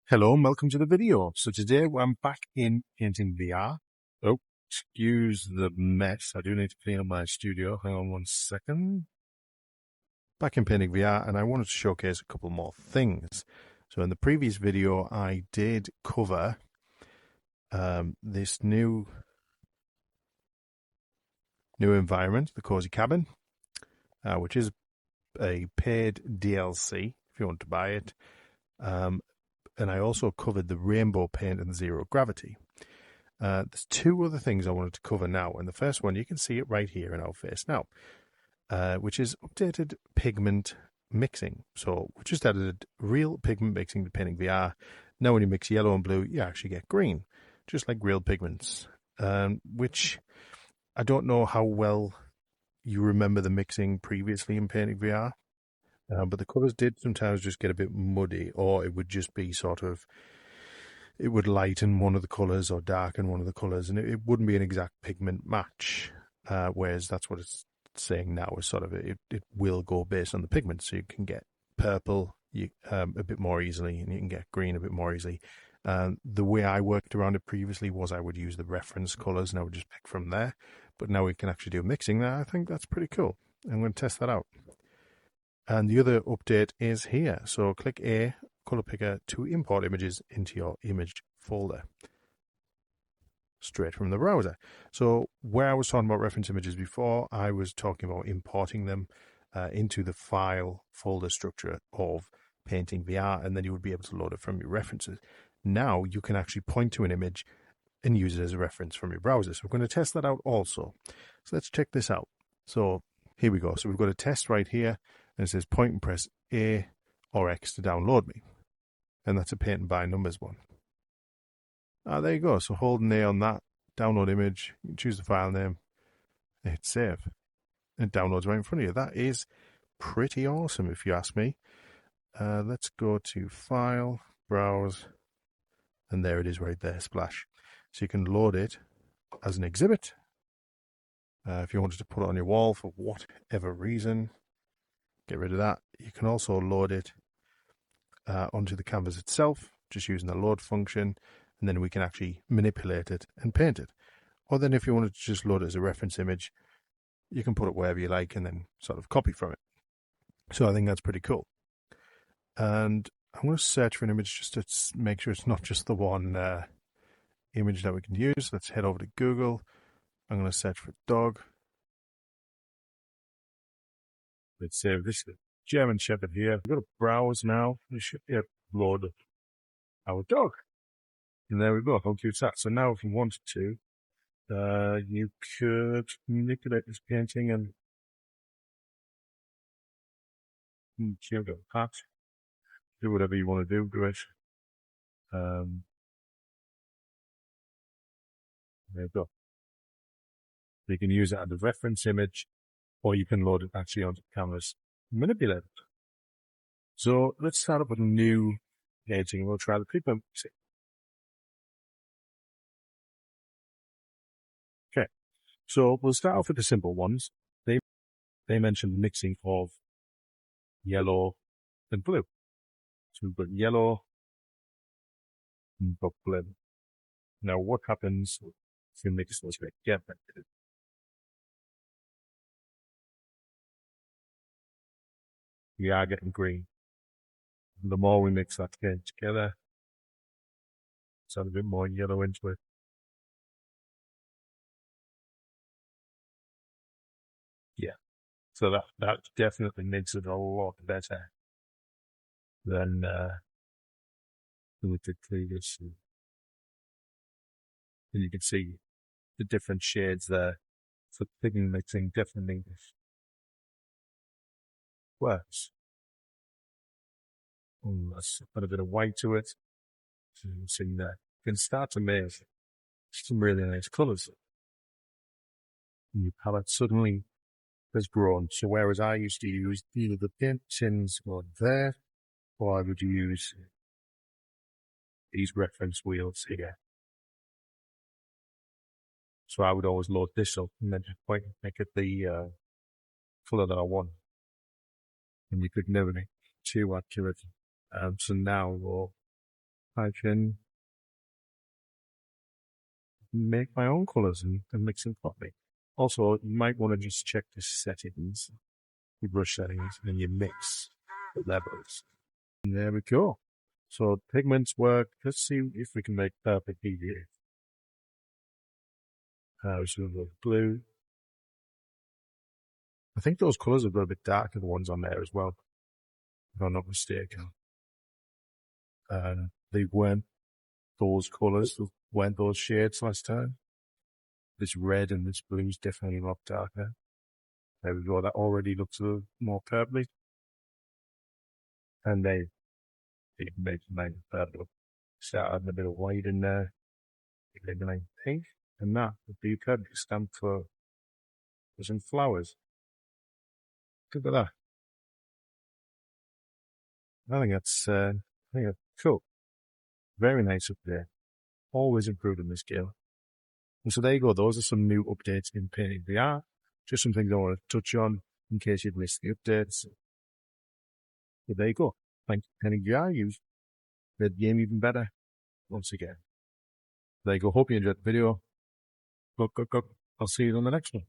Hello and welcome to the video. So today I'm back in Painting VR. Oh, excuse the mess. I do need to clean up my studio. Hang on 1 second. Back in Painting VR, and I wanted to showcase a couple more things. So in the previous video, I did cover this new environment, the Cozy Cabin, which is a paid DLC if you want to buy it. And I also covered the rainbow paint and zero gravity. There's two other things I wanted to cover now. And the first one, you can see it right here in our face now, which is updated pigment mixing. So we just added real pigment mixing to Painting VR. Now when you mix yellow and blue, you actually get green, just like real pigments, which I don't know how well you remember the mixing previously in Painting VR. But the colours did sometimes just get a bit muddy, or it would just be it would lighten one of the colours or darken one of the colours, and it wouldn't be an exact pigment match, whereas that's what it's saying now, is sort of it will go based on the pigment, so you can get purple a bit more easily, and you can get green a bit more easily. The way I worked around it previously was I would use the reference colours, and I would just pick from there, but now we can actually do mixing there. I think that's pretty cool. I'm going to test that out. And the other update is here. So click A, color picker, to import images into your image folder straight from the browser. So where I was talking about reference images before, I was talking about importing them into the file folder structure of Painting VR, and then you would be able to load it from your references. Now you can actually point to an image and use it as a reference from your browser. So we're going to test that out also. So let's check this out. So here we go. So we've got a test right here. And it says point and press A or X to download me. And that's a paint and by numbers one. There you go. So hold an A on that, download image, you can choose the file name, hit save. And it downloads right in front of you. That is pretty awesome if you ask me. Let's go to File, Browse, and there it is right there, Splash. So you can load it as an exhibit. If you wanted to put it on your wall for whatever reason, get rid of that. You can also load it onto the canvas itself, just using the load function, and then we can actually manipulate it and paint it. Or then if you wanted to just load it as a reference image, you can put it wherever you like and then sort of copy from it. So I think that's pretty cool. And I'm going to search for an image just to make sure it's not just the one image that we can use. Let's head over to Google. I'm going to search for dog. Let's say this is German Shepherd here. We've got to browse now. We should be able to load our dog. And there we go. How cute is that? So now if you wanted to, you could manipulate this painting and give it a pat. Do whatever you want to do to it. There you go. You can use it as a reference image, or you can load it actually onto the canvas and manipulate it. So let's start up with a new painting. We'll try the pigment mixing. Okay, so we'll start off with the simple ones. They mentioned mixing of yellow and blue. So we've got yellow and we've got blue. Now what happens if you mix those together? We are getting green. And the more we mix that together, let's add a bit more yellow into it. Yeah. So that definitely makes it a lot better than we did previously. And you can see the different shades there. So pigment mixing definitely works. Let's put a bit of white to it. So you can see that you can start to make some really nice colours. And your palette suddenly has grown. So whereas I used to use either the paint tins on there, or I would use these reference wheels here. So I would always load this up and then just make it the colour that I want. And you could never make too accurate. So now we'll I can make my own colours and mix them properly. Also, you might want to just check the settings, the brush settings, and you mix the levels. And there we go. So pigments work. Let's see if we can make perfect easier. So we've got blue. I think those colours are a little bit darker, the ones on there as well, if I'm not mistaken. They weren't those colours, weren't those shades last time. This red and this blue is definitely a lot darker. There we go, that already looks a little more purpley. And they made nice purple. Start adding a bit of white in there, a bit of pink, and that would be a perfect stamp for some flowers. Look at that. I think that's cool. Very nice up there. Always improving this game. And so there you go. Those are some new updates in Painting VR. Just some things I want to touch on in case you've missed the updates. But there you go. Thanks for Painting VR. You've made the game even better once again. There you go. Hope you enjoyed the video. Look. I'll see you on the next one.